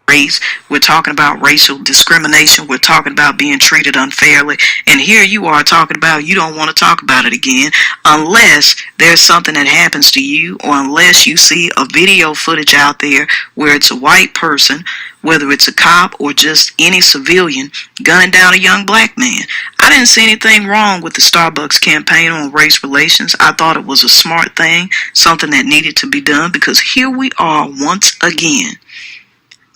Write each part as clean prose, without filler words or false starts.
race, we're talking about racial discrimination, we're talking about being treated unfairly, and here you are talking about you don't want to talk about it again unless there's something that happens to you, or unless you see a video footage out there where it's a white person, whether it's a cop or just any civilian, gunning down a young black man. I didn't see anything wrong with the Starbucks campaign on race relations. I thought it was a smart thing, something that needed to be done, because here we are once again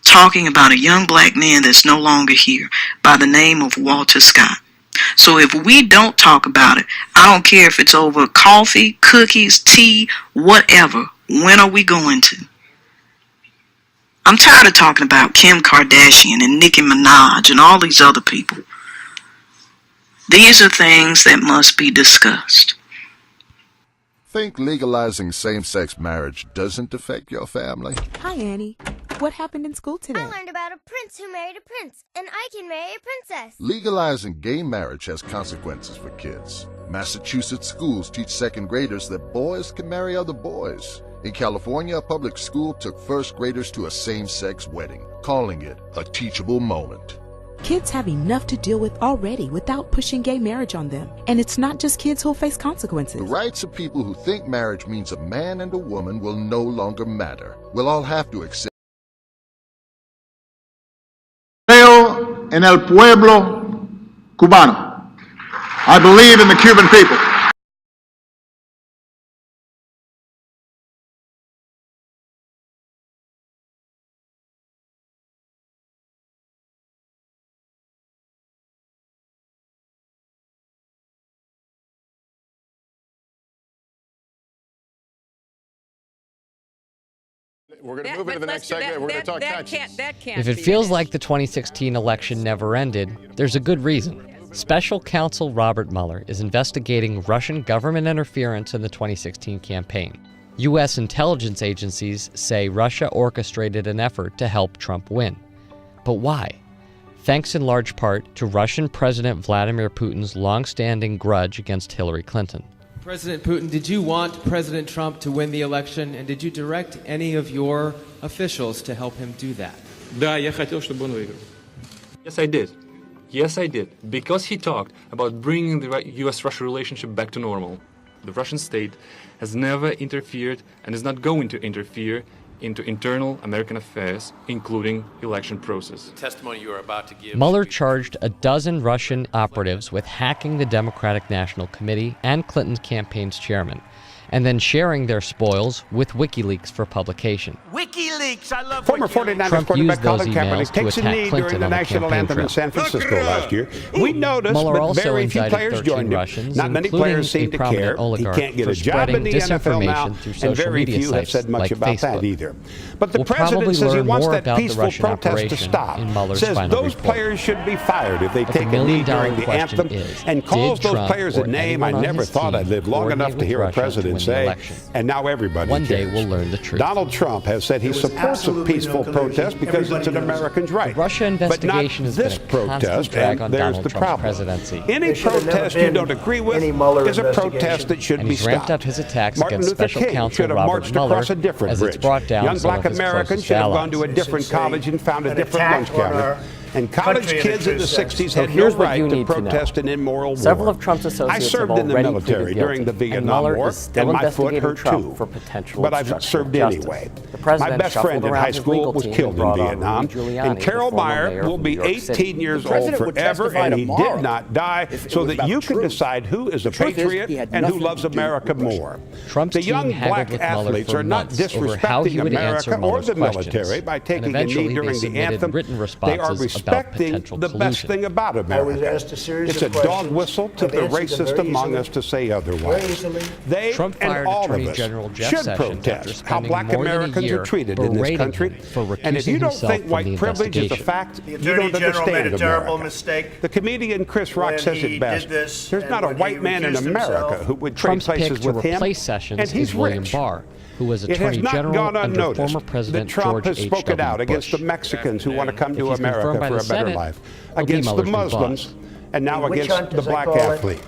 talking about a young black man that's no longer here by the name of Walter Scott. So if we don't talk about it, I don't care if it's over coffee, cookies, tea, whatever, when are we going to? I'm tired of talking about Kim Kardashian and Nicki Minaj and all these other people. These are things that must be discussed. Think legalizing same-sex marriage doesn't affect your family? Hi, Annie. What happened in school today? I learned about a prince who married a prince, and I can marry a princess. Legalizing gay marriage has consequences for kids. Massachusetts schools teach second graders that boys can marry other boys. In California, a public school took first graders to a same-sex wedding, calling it a teachable moment. Kids have enough to deal with already without pushing gay marriage on them. And it's not just kids who'll face consequences. The rights of people who think marriage means a man and a woman will no longer matter. We'll all have to accept. Creo en el pueblo cubano. I believe in the Cuban people. We're going to move into the next segment. We're going to talk taxes. If it feels like the 2016 election never ended, there's a good reason. Special Counsel Robert Mueller is investigating Russian government interference in the 2016 campaign. U.S. intelligence agencies say Russia orchestrated an effort to help Trump win. But why? Thanks in large part to Russian President Vladimir Putin's long-standing grudge against Hillary Clinton. President Putin, did you want President Trump to win the election, and did you direct any of your officials to help him do that? Да, я хотел, чтобы он выиграл. Yes, I did. Yes, I did. Because he talked about bringing the U.S.-Russia relationship back to normal. The Russian state has never interfered and is not going to interfere into internal American affairs, including election process. Testimony you are about to give. Mueller charged a dozen Russian operatives with hacking the Democratic National Committee and Clinton's campaign's chairman, and then sharing their spoils with WikiLeaks for publication. WikiLeaks, I love Former 49ers quarterback Colin Kaepernick takes a knee during the national anthem in San Francisco last year. We noticed, but very few players joined him. Not many players seem to care. He can't get a job in the NFL now, and very few have said much about that either. But the president says he wants that peaceful protest to stop. Says those players should be fired if they take a knee during the anthem, and calls those players a name I never thought I'd live long enough to hear a president say, and now everybody One day cares. we'll learn the truth. Donald Trump has said he supports a peaceful protest because it's an American's right. The Russia investigation has this been a constant protest, drag and on there's Donald the Trump's problem. presidency. Any protest you don't agree with is a protest that should And be he's ramped stopped. up his attacks Martin against Luther Special King Counsel should have Robert marched Mueller across a different as it's bridge. brought down Young some black of his Americans closest should have allies. gone to a different college and found a different lunch counter. And college kids in the 60s had no here's what right you to need to protest an immoral war. Several of Trump's I associates served have in the already military pleaded during the guilty, and Vietnam Mueller War, is still and my foot investigating hurt Trump too. for potential But I've obstruction served of justice. anyway. The My president best shuffled friend in around high his school legal was team killed in brought on Vietnam, Rudy Giuliani, and Carol the former Meyer mayor will of be New York City. 18 years The old president would forever, testify and he tomorrow did not die if it so was that about you the can truth. decide who is a The truth is, patriot he had and who nothing loves to do America with Russia. more. Trump's The team young haggled black with Mueller athletes for are not months over how he disrespecting would answer America or Mueller's the questions, military by and taking a eventually knee they during the submitted anthem. written They are responses about respecting potential the best collusion. thing about America. It's a dog whistle to the racist among us to say otherwise. They Trump and fired all Attorney of us General Jeff should Sessions after protest how spending black more than a Americans year are treated in this berating country. him for And if recusing you don't himself think from white the privilege is a investigation. fact, The you Attorney don't General made understand a terrible America. mistake. The comedian Chris Rock when says he it best. did this, There's not a and when white he man in recused America himself. who would trade Trump's pick places to with him, replace Sessions and he's is William rich. Barr, who was It has Attorney not General gone under unnoticed former President that Trump George has spoken H.W. out against the Bush. Mexicans who want to come If to he's confirmed America by for the a better Senate, life, he'll be against the Mueller's new Muslims, boss. and now Witch against hunt, the as I black call it. athlete.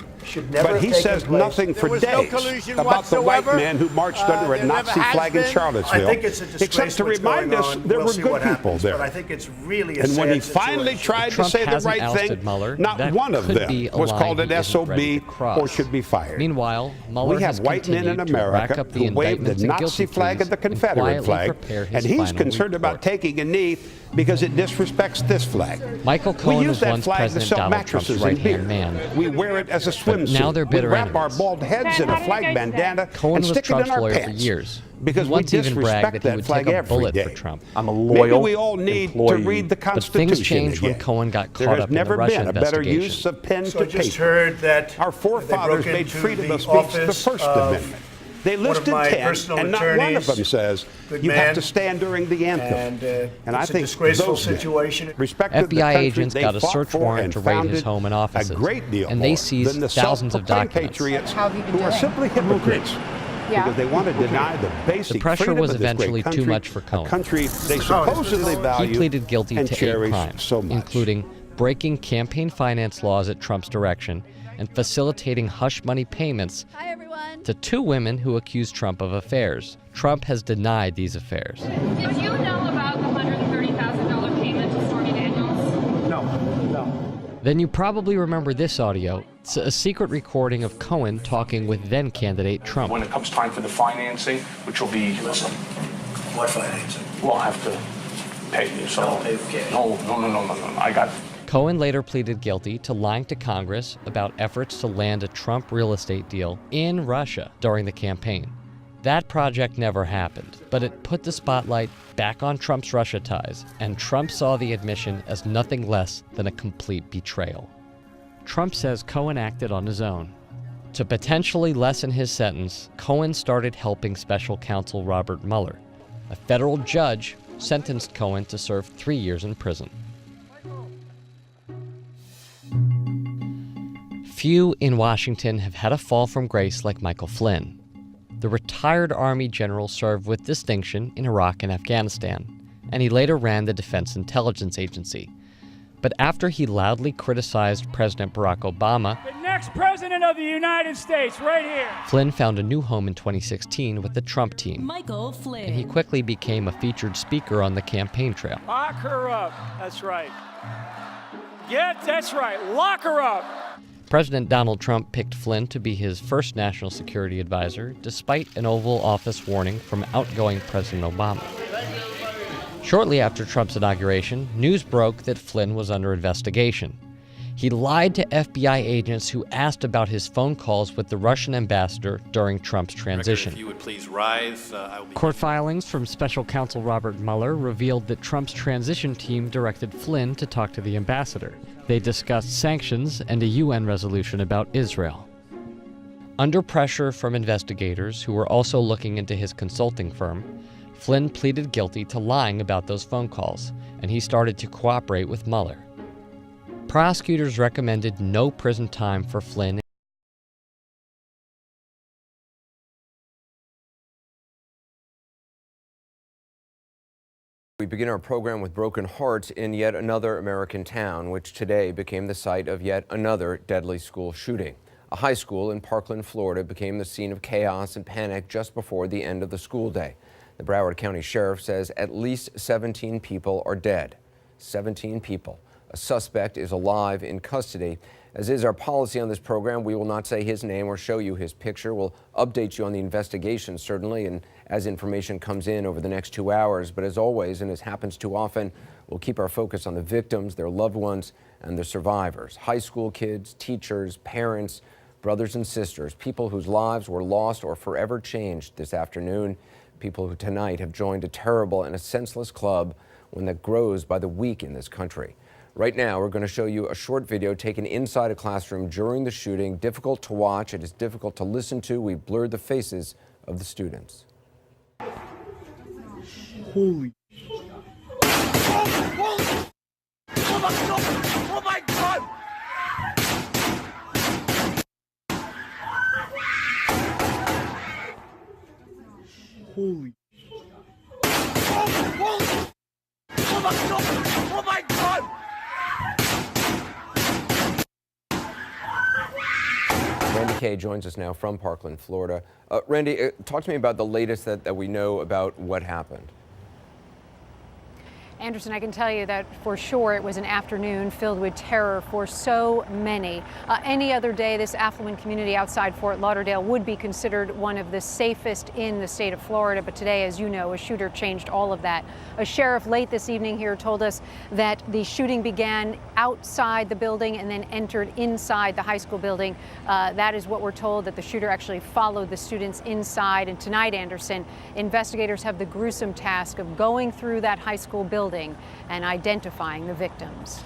but he says nothing for days about the white men who marched under a Nazi flag in Charlottesville, except to remind us there were good people there. I think it's really and when he finally tried to say the right thing, not one of them was called an SOB or should be fired. Meanwhile, Mueller we have white men in America who wave the Nazi flag and the Confederate flag, and he's concerned about taking a knee because it disrespects this flag. Michael Cohen was once President Donald Trump's right-hand man. We wear it as a swimsuit. Now they're bitter enemies. We wrap our bald heads in a flag bandana Cohen and stick it in our lawyer pants. For years. Because we disrespect that flag every day. For Trump. I'm a loyal Maybe we all need to read the Constitution But things changed again. when Cohen got caught up in the Russia investigation. There has never been a better use of pen to I just paper. heard that our forefathers made freedom of speech the First Amendment. They listed 10, and not one of them says you have to stand during the anthem. And I think those situation. FBI agents got a search warrant to raid his home and offices, a great deal and they seized thousands of documents. Patriots who are simply hypocrites. Because they want to deny the basic The pressure was eventually too much for Cohen. A country they supposedly value. He pleaded guilty and to 8 crimes, including breaking campaign finance laws at Trump's direction and facilitating hush money payments to 2 women who accused Trump of affairs. Trump has denied these affairs. Did you know about the $130,000 payment to Stormy Daniels? No. Then you probably remember this audio. It's a secret recording of Cohen talking with then-candidate Trump. When it comes time for the financing, which will be... Listen, what financing? We'll have to pay you, so... No, I got... Cohen later pleaded guilty to lying to Congress about efforts to land a Trump real estate deal in Russia during the campaign. That project never happened, but it put the spotlight back on Trump's Russia ties, and Trump saw the admission as nothing less than a complete betrayal. Trump says Cohen acted on his own. To potentially lessen his sentence, Cohen started helping special counsel Robert Mueller. A federal judge sentenced Cohen to serve 3 years in prison. Few in Washington have had a fall from grace like Michael Flynn. The retired Army general served with distinction in Iraq and Afghanistan, and he later ran the Defense Intelligence Agency. But after he loudly criticized President Barack Obama, the next president of the United States, right here, Flynn found a new home in 2016 with the Trump team. Michael Flynn. And he quickly became a featured speaker on the campaign trail. Lock her up. That's right. That's right. Lock her up. President Donald Trump picked Flynn to be his first national security advisor, despite an Oval Office warning from outgoing President Obama. Shortly after Trump's inauguration, news broke that Flynn was under investigation. He lied to FBI agents who asked about his phone calls with the Russian ambassador during Trump's transition. If you would please rise, Court filings from special counsel Robert Mueller revealed that Trump's transition team directed Flynn to talk to the ambassador. They discussed sanctions and a UN resolution about Israel. Under pressure from investigators who were also looking into his consulting firm, Flynn pleaded guilty to lying about those phone calls, and he started to cooperate with Mueller. Prosecutors recommended no prison time for Flynn. We begin our program with broken hearts in yet another American town, which today became the site of yet another deadly school shooting. A high school in Parkland, Florida became the scene of chaos and panic just before the end of the school day. The Broward County Sheriff says at least 17 people are dead. 17 people. A suspect is alive in custody. As is our policy on this program, we will not say his name or show you his picture. We'll update you on the investigation, certainly, and as information comes in over the next 2 hours. But as always, and as happens too often, we'll keep our focus on the victims, their loved ones, and the survivors. High school kids, teachers, parents, brothers and sisters, people whose lives were lost or forever changed this afternoon. People who tonight have joined a terrible and a senseless club, one that grows by the week in this country. Right now, we're going to show you a short video taken inside a classroom during the shooting. Difficult to watch. It is difficult to listen to. We've blurred the faces of the students. Holy. Oh my God! Holy. Oh my God! Kay joins us now from Parkland, Florida. Randy, talk to me about the latest that we know about what happened. Anderson, I can tell you that for sure it was an afternoon filled with terror for so many. Any other day, this affluent community outside Fort Lauderdale would be considered one of the safest in the state of Florida. But today, as you know, a shooter changed all of that. A sheriff late this evening here told us that the shooting began outside the building and then entered inside the high school building. That is what we're told, that the shooter actually followed the students inside. And tonight, Anderson, investigators have the gruesome task of going through that high school building and identifying the victims.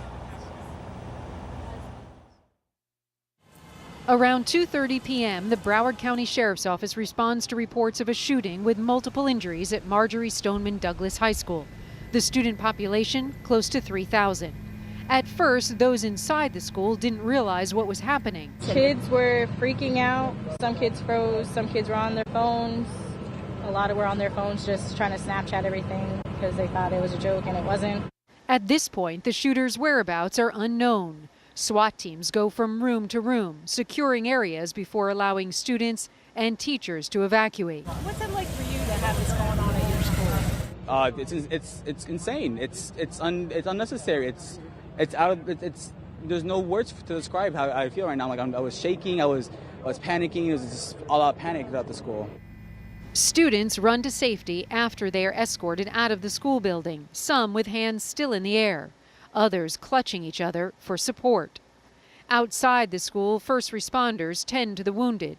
Around 2:30 p.m., the Broward County Sheriff's Office responds to reports of a shooting with multiple injuries at Marjorie Stoneman Douglas High School. The student population close to 3,000. At first, those inside the school didn't realize what was happening. Kids were freaking out. Some kids froze. Some kids were on their phones. A lot were on their phones just trying to Snapchat everything because they thought it was a joke and it wasn't. At this point, the shooter's whereabouts are unknown. SWAT teams go from room to room, securing areas before allowing students and teachers to evacuate. What's it like for you to have this going on at your school? It's insane. It's unnecessary. There's no words to describe how I feel right now. Like I was shaking. I was panicking. It was just all out panic throughout the school. Students run to safety after they are escorted out of the school building, some with hands still in the air, others clutching each other for support. Outside the school, first responders tend to the wounded,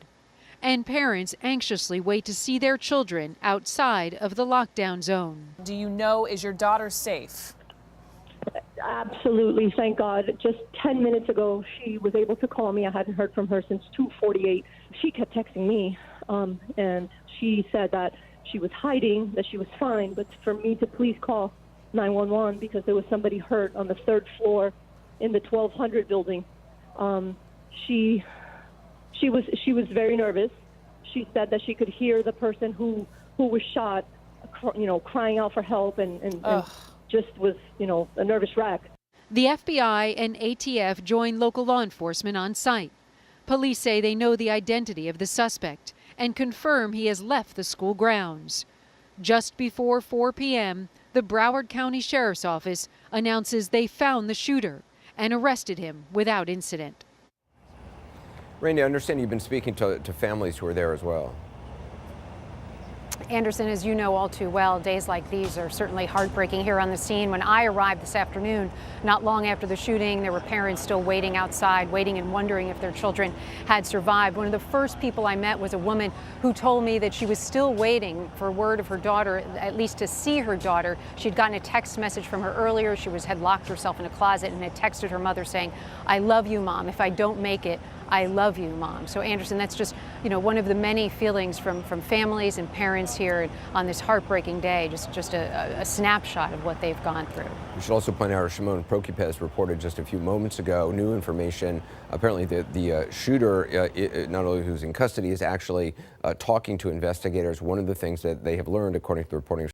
and parents anxiously wait to see their children outside of the lockdown zone. Do you know, is your daughter safe? Absolutely, thank God. Just 10 minutes ago, she was able to call me. I hadn't heard from her since 2:48. She kept texting me, and she said that she was hiding, that she was fine, but for me to please call 911 because there was somebody hurt on the 3rd floor in the 1200 building. She was very nervous. She said that she could hear the person who was shot, crying out for help and just was, a nervous wreck. The FBI and ATF joined local law enforcement on site. Police say they know the identity of the suspect and confirm he has left the school grounds. Just before 4 p.m., the Broward County Sheriff's Office announces they found the shooter and arrested him without incident. Randy, I understand you've been speaking to families who are there as well. Anderson, as you know all too well, days like these are certainly heartbreaking here on the scene. When I arrived this afternoon, not long after the shooting, there were parents still waiting outside, waiting and wondering if their children had survived. One of the first people I met was a woman who told me that she was still waiting for word of her daughter, at least to see her daughter. She'd gotten a text message from her earlier. She had locked herself in a closet and had texted her mother saying, "I love you, Mom. If I don't make it, I love you, Mom." So Anderson, that's just, one of the many feelings from families and parents here on this heartbreaking day, just a snapshot of what they've gone through. We should also point out, Shimon Prokupecz reported just a few moments ago, new information. Apparently the shooter, not only who's in custody, is actually talking to investigators. One of the things that they have learned, according to the reporting